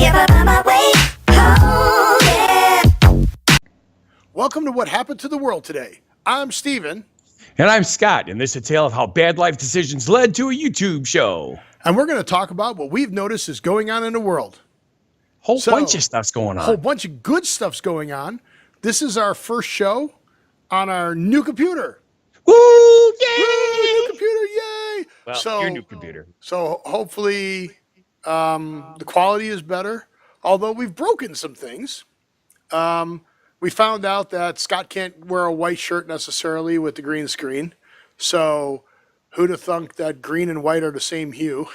If I find my way home, yeah. Welcome to What Happened to the World Today. I'm Steven. And I'm Scott, and this is a tale of how bad life decisions led to a YouTube show. And we're going to talk about what we've noticed is going on in the world. Whole bunch of stuff's going A on. whole bunch of good stuff's going on. This is our first show on our new computer. Woo! Woo, Yay! new computer, yay! Well, your new computer. So hopefully the quality is better, although we've broken some things. We found out that Scott can't wear a white shirt necessarily with the green screen. So who'd have thunk that green and white are the same hue?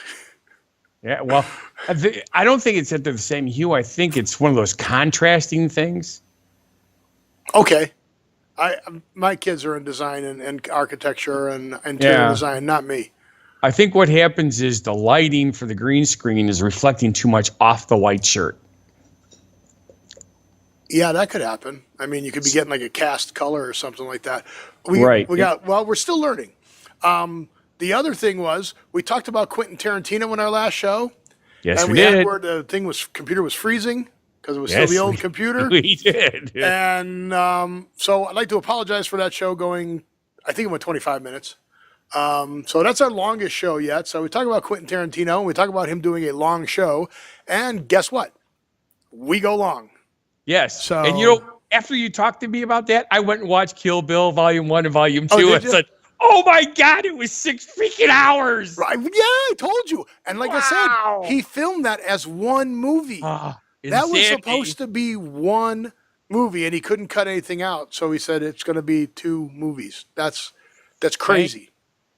Yeah, well, I don't think it's that they're the same hue. I think it's one of those contrasting things. Okay. My kids are in design and architecture and interior design, not me. I think what happens is the lighting for the green screen is reflecting too much off the white shirt. Yeah, that could happen. I mean, you could be getting like a cast color or something like that. Right. We're still learning. The other thing was we talked about Quentin Tarantino in our last show. Yes, and we had did. where the computer was freezing because it was still the old computer. We did. And so I'd like to apologize for that show going, I think it went 25 minutes. So that's our longest show yet. So we talk about Quentin Tarantino, and we talk about him doing a long show. And guess what? We go long. Yes. So, and you know, after you talked to me about that, I went and watched Kill Bill Volume 1 and Volume 2. did And you? said, oh my God, it was 6 freaking hours. Right, yeah, I told you. And like I Wow. said, he filmed that as one movie. That was Insanity. supposed to be one movie, and he couldn't cut anything out. So he said it's going to be 2 movies. That's crazy. Thank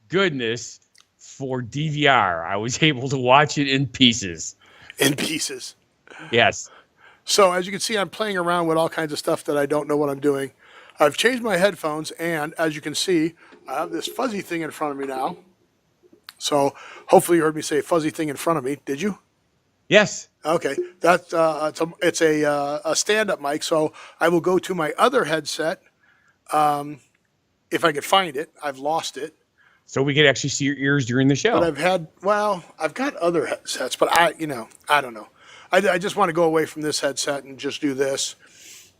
goodness for DVR. I was able to watch it in pieces. In pieces. Yes. So as you can see, I'm playing around with all kinds of stuff that I don't know what I'm doing. I've changed my headphones, and as you can see, I have this fuzzy thing in front of me now. So hopefully you heard me say fuzzy thing in front of me. Did you? Yes. Okay. That's it's a stand-up mic. So I will go to my other headset if I could find it. I've lost it. So we could actually see your ears during the show. But I've got other headsets, but I don't know. I just want to go away from this headset and just do this.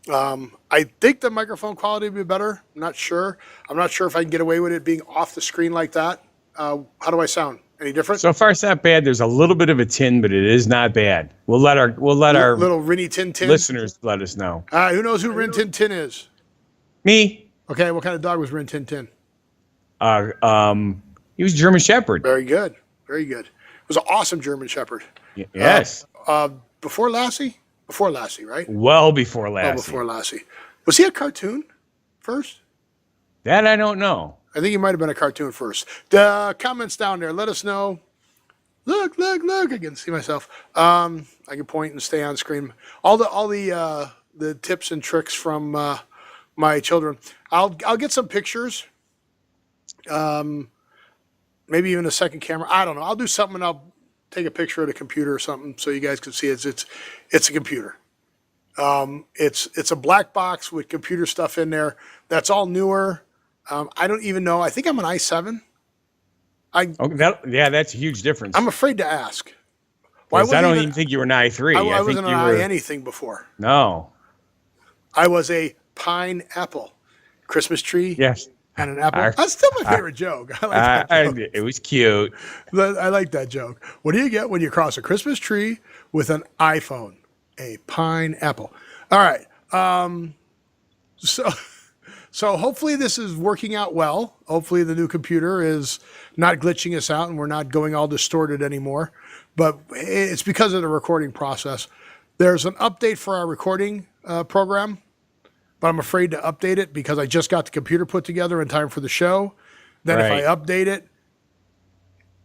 I think the microphone quality would be better. I'm not sure. I'm not sure if I can get away with it being off the screen like that. How do I sound? Any different? So far, it's not bad. There's a little bit of a tin, but it is not bad. We'll let our little Rinny Tin Tin listeners let us know. Who knows who Rin Tin Tin is? Me. Okay, what kind of dog was Rin Tin Tin? He was a German Shepherd. Very good. Very good. It was an awesome German Shepherd. Yes. Before Lassie? Before Lassie, right? Well before Lassie. Oh, before Lassie. Was he a cartoon first? That I don't know. I think he might have been a cartoon first. The comments down there, let us know. Look! I can see myself. I can point and stay on screen. All the tips and tricks from my children. I'll get some pictures. Maybe even a second camera. I don't know. I'll do something and I'll take a picture of the computer or something so you guys can see it's a computer. It's a black box with computer stuff in there. That's all newer. I don't even know. I think I'm an i7. That's a huge difference. I'm afraid to ask. I don't even think you were an i3. I think wasn't you an were anything before. No. I was a pineapple. Christmas tree. Yes. And an apple. That's still my favorite joke. I like that joke. It was cute. I like that joke. What do you get when you cross a Christmas tree with an iPhone? A pineapple. All right. So hopefully this is working out well. Hopefully the new computer is not glitching us out and we're not going all distorted anymore. But it's because of the recording process. There's an update for our recording program, but I'm afraid to update it because I just got the computer put together in time for the show. Then if I update it,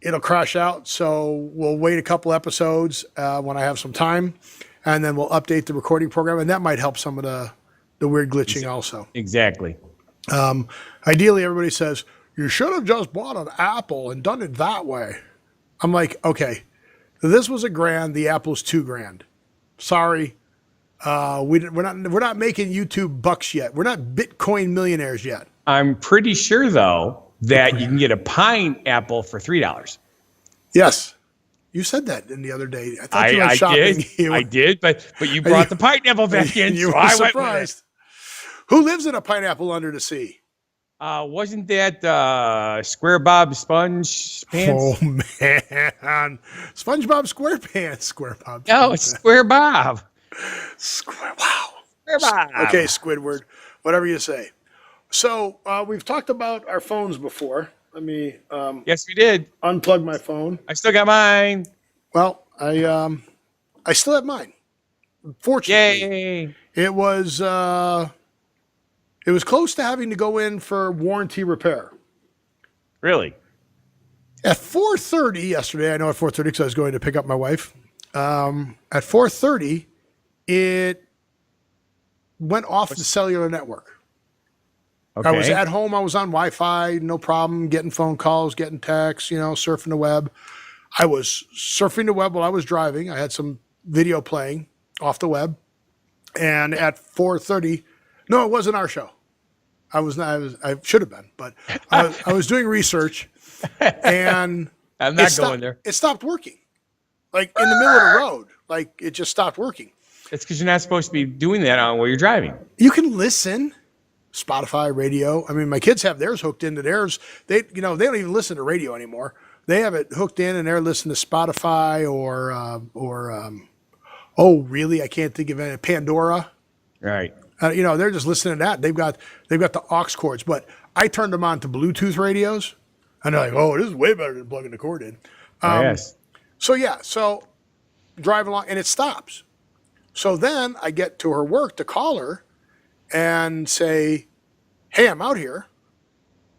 it'll crash out. So we'll wait a couple episodes when I have some time, and then we'll update the recording program, and that might help some of the weird glitching also. Exactly. Ideally, everybody says, you should have just bought an Apple and done it that way. I'm like, okay, this was $1,000. The Apple's $2,000. Sorry. We're not making YouTube bucks yet. We're not Bitcoin millionaires yet. I'm pretty sure though that you can get a pineapple for $3. Yes. You said that in the other day. I thought you went I shopping. did. I did, but you brought the pineapple back in, You so were I went with it. surprised. Who lives in a pineapple under the sea? Wasn't that Square Bob Sponge Pants? Oh man, SpongeBob SquarePants. SquareBob. No, it's Square Bob. Wow. Square Bob. Okay, Squidward. Whatever you say. So we've talked about our phones before. Let me Yes, we did. unplug my phone. I still got mine. Well, I still have mine. Fortunately, Yay. it was close to having to go in for warranty repair. Really? At 4:30 yesterday, I know at 4:30 because I was going to pick up my wife. At 4:30, it went off the cellular network. Okay. I was at home. I was on Wi-Fi, no problem, getting phone calls, getting texts, surfing the web. I was surfing the web while I was driving. I had some video playing off the web. And at 4:30, no, it wasn't our show. I should have been, but I was doing research and I'm not going there. It stopped working. Like in the middle of the road. Like it just stopped working. It's because you're not supposed to be doing that on while you're driving. You can listen. Spotify, radio. I mean, my kids have theirs hooked into theirs. They don't even listen to radio anymore. They have it hooked in and they're listening to Spotify or oh, really? I can't think of any. Pandora. Right. They're just listening to that. They've got the aux cords, but I turned them on to Bluetooth radios, and they're like, "Oh, this is way better than plugging the cord in." Yes. So drive along, and it stops. So then I get to her work to call her and say, "Hey, I'm out here,"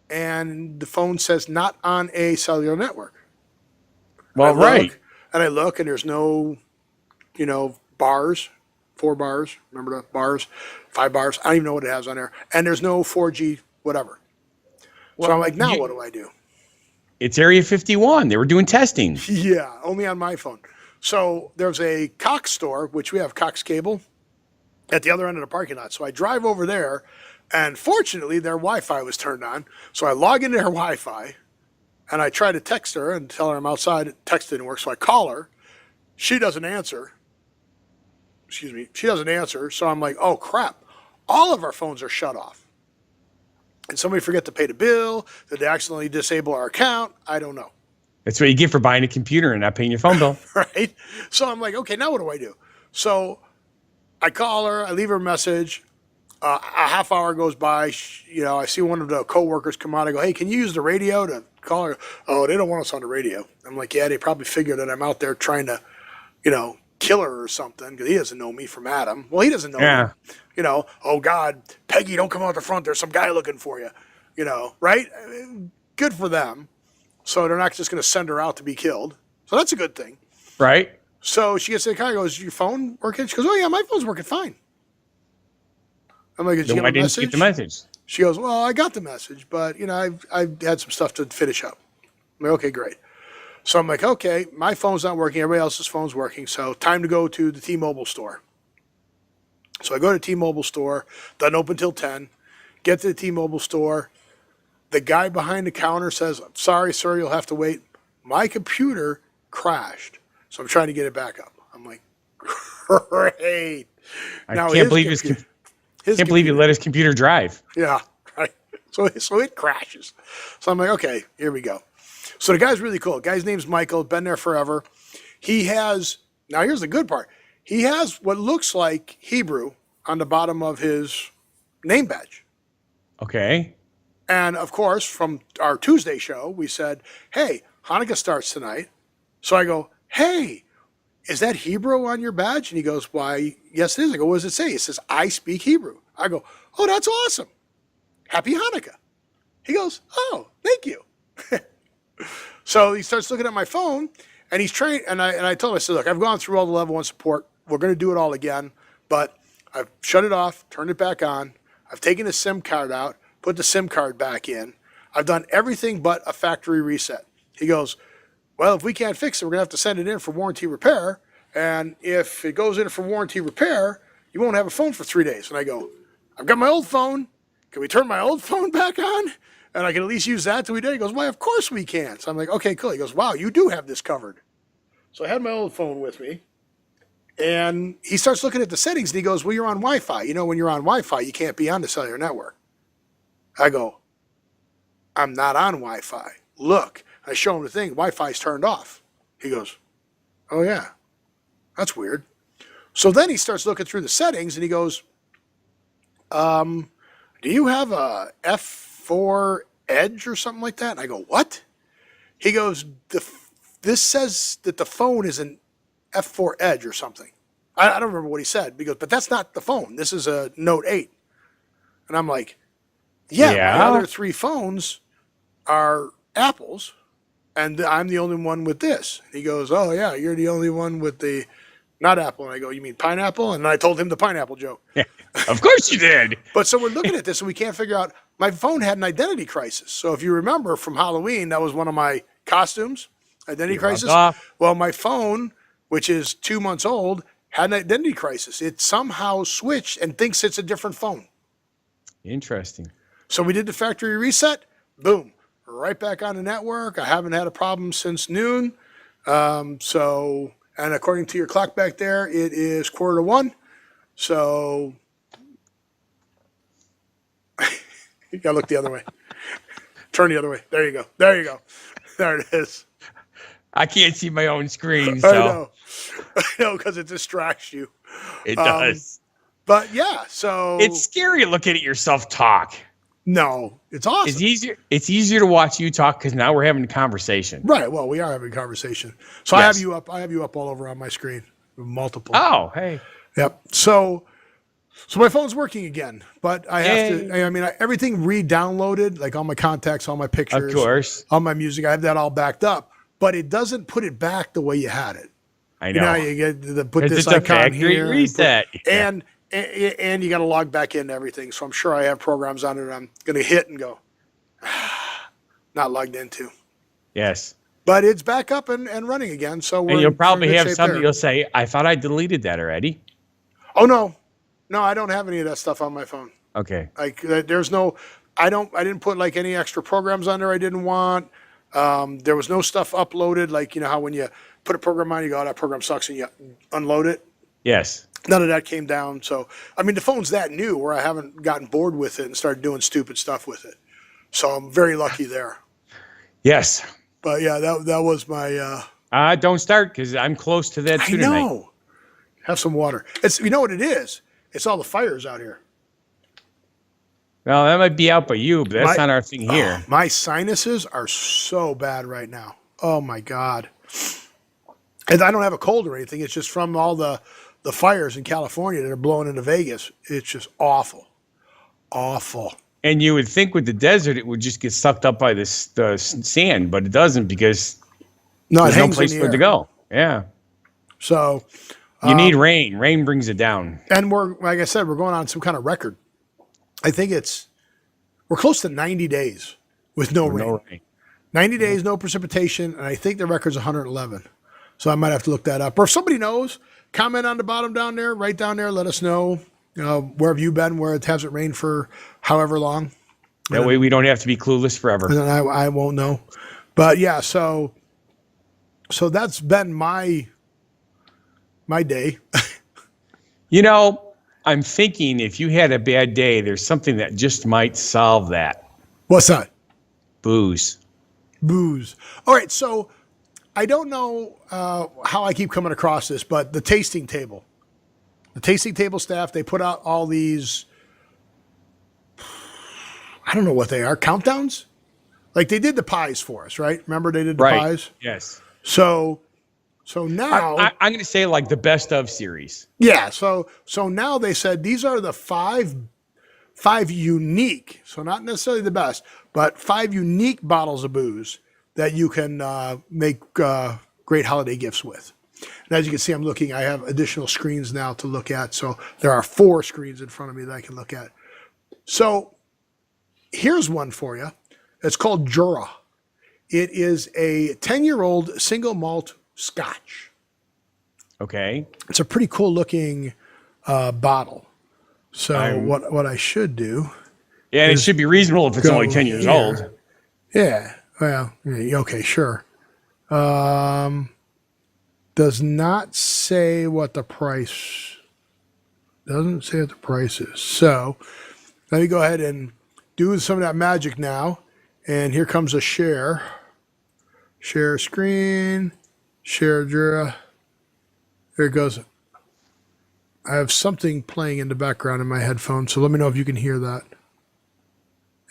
and the phone says not on a cellular network. Well, right. And I look, and there's no, bars. 4 bars, remember the bars, 5 bars. I don't even know what it has on there. And there's no 4G, whatever. So I'm like, now what do I do? It's Area 51. They were doing testing. Yeah, only on my phone. So there's a Cox store, which we have Cox cable, at the other end of the parking lot. So I drive over there, and fortunately, their Wi-Fi was turned on. So I log into their Wi-Fi, and I try to text her and tell her I'm outside. Text didn't work, so I call her. She doesn't answer. She doesn't answer. So I'm like, oh, crap. All of our phones are shut off. And somebody forget to pay the bill. Did they accidentally disable our account? I don't know. That's what you get for buying a computer and not paying your phone bill. Right? So I'm like, okay, now what do I do? So I call her. I leave her a message. A half hour goes by. I see one of the coworkers come out. I go, hey, can you use the radio to call her? Oh, they don't want us on the radio. I'm like, yeah, they probably figured that I'm out there trying to, kill her or something because he doesn't know me from Adam. Well, he doesn't know me. Oh God, Peggy, don't come out the front. There's some guy looking for you. Right? Good for them. So they're not just going to send her out to be killed. So that's a good thing. Right. So she gets to the car and goes, your phone working? She goes, oh yeah, my phone's working fine. I'm like, did you get I a didn't message? get the message. She goes, well, I got the message, but I've had some stuff to finish up. I'm like, okay, great. So I'm like, okay, my phone's not working. Everybody else's phone's working. So time to go to the T-Mobile store. So I go to the T-Mobile store. Doesn't open till 10. Get to the T-Mobile store. The guy behind the counter says, sorry, sir, you'll have to wait. My computer crashed. So I'm trying to get it back up. I'm like, great. I can't believe you let his computer drive. Yeah, right. So it crashes. So I'm like, okay, here we go. So the guy's really cool. The guy's name's Michael, been there forever. Now here's the good part. He has what looks like Hebrew on the bottom of his name badge. Okay. And of course, from our Tuesday show, we said, hey, Hanukkah starts tonight. So I go, hey, is that Hebrew on your badge? And he goes, why, yes, it is. I go, what does it say? It says, I speak Hebrew. I go, oh, that's awesome. Happy Hanukkah. He goes, oh, thank you. So he starts looking at my phone, and he's trained. And I told him, I said, look, I've gone through all the level 1 support. We're going to do it all again, but I've shut it off, turned it back on. I've taken the SIM card out, put the SIM card back in. I've done everything but a factory reset. He goes, well, if we can't fix it, we're going to have to send it in for warranty repair. And if it goes in for warranty repair, you won't have a phone for 3 days. And I go, I've got my old phone. Can we turn my old phone back on? And I can at least use that till we do. He goes, why, of course we can. So I'm like, okay, cool. He goes, wow, you do have this covered. So I had my old phone with me, and he starts looking at the settings, and he goes, well, you're on Wi-Fi. You know, when you're on Wi-Fi, you can't be on the cellular network. I go, I'm not on Wi-Fi. Look. I show him the thing. Wi-Fi's turned off. He goes, oh, yeah. That's weird. So then he starts looking through the settings, and he goes, do you have a F4 Edge or something like that? And I go, what? He goes, this says that the phone is an F4 Edge or something. I don't remember what he said. He goes, but that's not the phone. This is a Note 8. And I'm like, yeah. My other 3 phones are Apples, and I'm the only one with this. And he goes, oh, yeah, you're the only one with the not Apple. And I go, you mean pineapple? And I told him the pineapple joke. Of course you did. But so we're looking at this, and we can't figure out. My phone had an identity crisis. So if you remember from Halloween, that was one of my costumes, identity crisis. Well, my phone, which is 2 months old, had an identity crisis. It somehow switched and thinks it's a different phone. Interesting. So we did the factory reset. Boom. Right back on the network. I haven't had a problem since noon. And according to your clock back there, it is 1:45. So you gotta look the other way. Turn the other way. There you go. There you go. There it is. I can't see my own screen. So. I know, because it distracts you. It does. But yeah, so it's scary looking at yourself talk. No, it's awesome. It's easier to watch you talk because now we're having a conversation. Right. Well, we are having a conversation. So yes. I have you up all over on my screen. Multiple. Oh, hey. Yep. So my phone's working again, but I have to. I mean, everything re-downloaded, like all my contacts, all my pictures, of course, all my music. I have that all backed up, but it doesn't put it back the way you had it. I know. You get to put this icon here, reset, and you got to log back into everything. So I'm sure I have programs on it I'm going to hit and go, not logged into. Yes. But it's back up and running again. So and you'll probably have something you'll say, I thought I deleted that already. Oh, no. No, I don't have any of that stuff on my phone. Okay. Like there's no, I didn't put like any extra programs on there I didn't want. There was no stuff uploaded. Like, you know how when you put a program on, you go, oh, that program sucks, and you unload it. Yes. None of that came down. So, I mean, the phone's that new where I haven't gotten bored with it and started doing stupid stuff with it. So I'm very lucky there. Yes. But yeah, that was my. Don't start because I'm close to that too tonight. I know. Have some water. It's you know what it is. It's all the fires out here. Well, that might be out by you, but that's not our thing here. My sinuses are so bad right now. Oh my God. And I don't have a cold or anything. It's just from all the fires in California that are blowing into Vegas. It's just awful. Awful. And you would think with the desert, it would just get sucked up by the sand, but it doesn't because there's no place for it to go. Yeah. So you need rain. Rain brings it down. And we're, like I said, we're going on some kind of record. I think we're close to 90 days with no rain. 90 days, no precipitation, and I think the record's 111. So I might have to look that up. Or if somebody knows, comment on the bottom down there, right down there. Let us know, where have you been, where it hasn't rained for however long. That way we don't have to be clueless forever. And then I won't know. But yeah, so that's been my day. I'm thinking if you had a bad day, there's something that just might solve that. What's that? Booze. All right, so I don't know how I keep coming across this, but the tasting table staff, they put out all these, I don't know what they are, countdowns? Like they did the pies for us, right? Remember they did the pies? Yes. So now I'm going to say like the best of series. Yeah. So now they said these are the five unique, so not necessarily the best, but 5 unique bottles of booze that you can make great holiday gifts with. And as you can see, I have additional screens now to look at. So there are 4 screens in front of me that I can look at. So here's one for you. It's called Jura. It is a 10-year-old single malt Scotch. Okay. It's a pretty cool looking bottle. So what I should do. Yeah, it should be reasonable if it's only 10 years old. Yeah. Well, okay, sure. Does not say what the price. Doesn't say what the price is. So let me go ahead and do some of that magic now. And here comes a share. Share screen. Share Jura. There it goes. I have something playing in the background in my headphones, so let me know if you can hear that.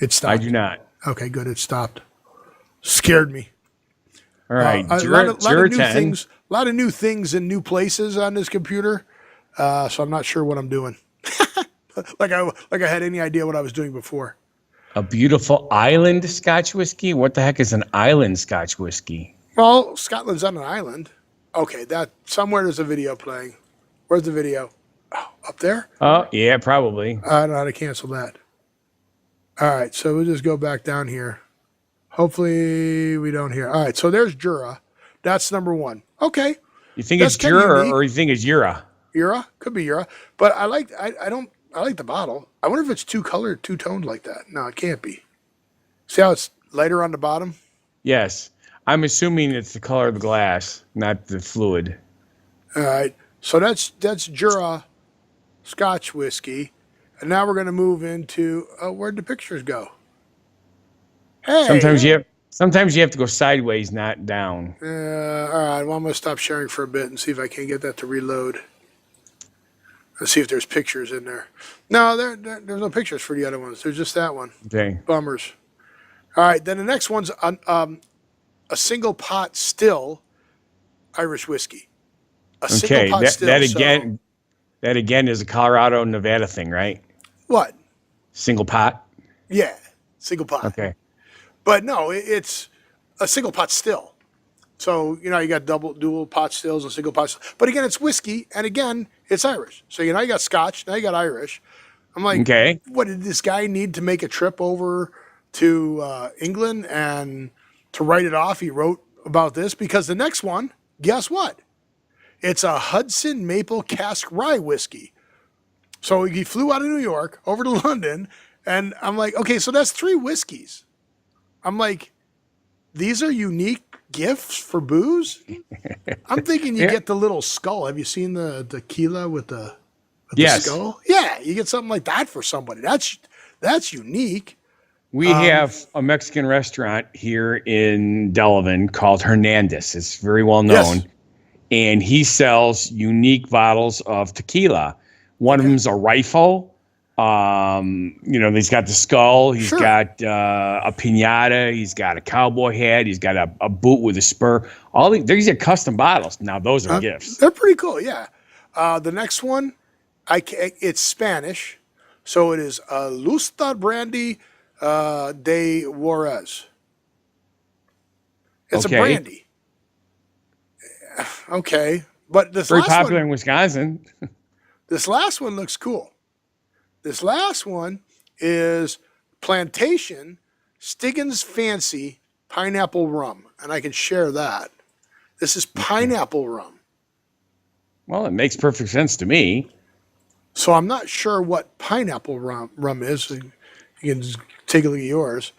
It stopped. I do not. Okay, good. It stopped. Scared me. All right. A lot of new things. A lot of new things in new places on this computer. So I'm not sure what I'm doing. like I had any idea what I was doing before. A beautiful island Scotch whiskey? What the heck is an island Scotch whiskey? Well, Scotland's on an island. Okay, that somewhere there's a video playing. Where's the video? Oh, up there? Oh, yeah, probably. I don't know how to cancel that. All right, so we'll just go back down here. Hopefully we don't hear. All right, so there's Jura. That's number one. Okay. You think it's Jura or you think it's Jura? Jura? Could be Jura. But I like the bottle. I wonder if it's two-toned like that. No, it can't be. See how it's lighter on the bottom? Yes. I'm assuming it's the color of the glass, not the fluid. All right. So that's Jura Scotch whiskey. And now we're going to move into where'd the pictures go? Hey. Sometimes you have to go sideways, not down. All right. Well, I'm going to stop sharing for a bit and see if I can get that to reload. Let's see if there's pictures in there. No, there's no pictures for the other ones. There's just that one. Okay. Bummers. All right. Then the next one's a single pot still Irish whiskey. Okay. That again is a Colorado, Nevada thing, right? What? Single pot? Yeah. Single pot. Okay. But no, it's a single pot still. So, you got dual pot stills and single pot stills. But again, it's whiskey, and again, it's Irish. So, you got Scotch, now you got Irish. I'm like, okay, what did this guy need to make a trip over to England and to write it off? He wrote about this because the next one, guess what? It's a Hudson Maple Cask Rye whiskey. So he flew out of New York over to London, and I'm like, okay, so that's 3 whiskeys. I'm like, these are unique gifts for booze? I'm thinking you get the little skull. Have you seen the tequila with the skull? Yeah, you get something like that for somebody. That's unique. We have a Mexican restaurant here in Delavan called Hernandez. It's very well known. Yes. And he sells unique bottles of tequila. One of them's a rifle. He's got the skull. He's got a piñata. He's got a cowboy hat. He's got a boot with a spur. These are custom bottles. Now, those are gifts. They're pretty cool, yeah. The next one, it's Spanish. So it is Lusta Brandy de Juarez. It's a brandy. Okay, but this very popular in Wisconsin. This last one looks cool. This last one is Plantation Stiggins Fancy Pineapple Rum, and I can share that. This is pineapple rum. Well, it makes perfect sense to me. So I'm not sure what pineapple rum is. You can just take a look at yours,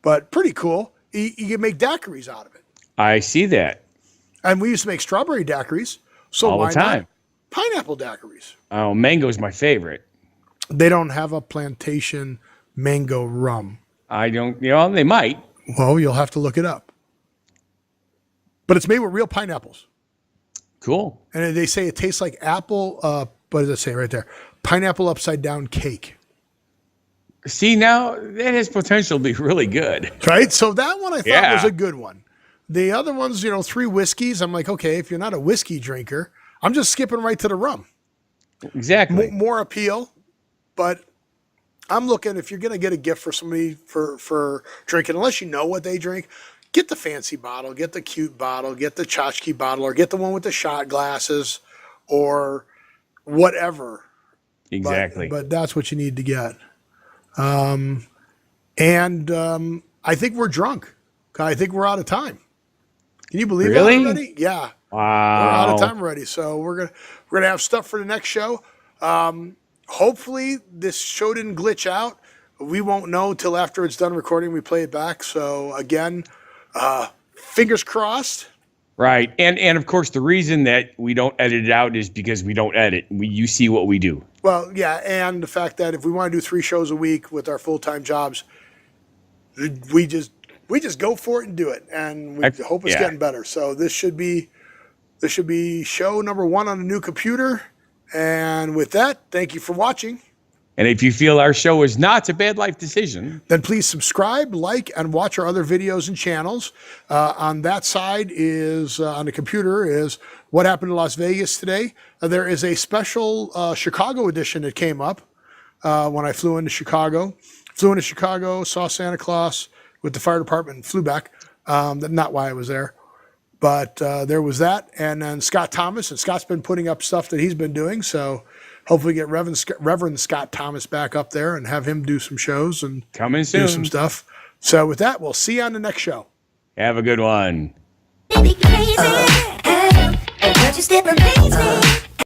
but pretty cool. You can make daiquiris out of it. I see that. And we used to make strawberry daiquiris. So all the time. Not pineapple daiquiris? Oh, mango's my favorite. They don't have a Plantation mango rum. I don't, they might. Well, you'll have to look it up. But it's made with real pineapples. Cool. And they say it tastes like apple, what does it say right there? Pineapple upside down cake. See, now that has potential to be really good. Right? So that one I thought was a good one. The other ones, 3 whiskeys. I'm like, okay, if you're not a whiskey drinker, I'm just skipping right to the rum. Exactly. More appeal. But I'm looking, if you're going to get a gift for somebody for drinking, unless you know what they drink, get the fancy bottle, get the cute bottle, get the tchotchke bottle, or get the one with the shot glasses or whatever. Exactly. But that's what you need to get. I think we're drunk. I think we're out of time. Can you believe that already? Yeah. Wow. We're out of time already. So we're gonna have stuff for the next show. Hopefully this show didn't glitch out. We won't know till after it's done recording. We play it back. So again, fingers crossed. Right. And of course, the reason that we don't edit it out is because we don't edit. You see what we do. Well, yeah, and the fact that if we want to do 3 shows a week with our full-time jobs, we just go for it and do it, and we hope it's getting better. So this should be show number 1 on the new computer. And with that, thank you for watching. And if you feel our show is not a bad life decision, then please subscribe, like, and watch our other videos and channels. On that side is, on the computer, is What Happened in Las Vegas Today. There is a special Chicago edition that came up when I flew into Chicago. Saw Santa Claus with the fire department, and flew back. Not why I was there. But there was that. And then Scott Thomas. And Scott's been putting up stuff that he's been doing. So hopefully get Reverend Scott Thomas back up there and have him do some shows and coming soon. Do some stuff. So with that, we'll see you on the next show. Have a good one. Crazy. Don't you step amazing.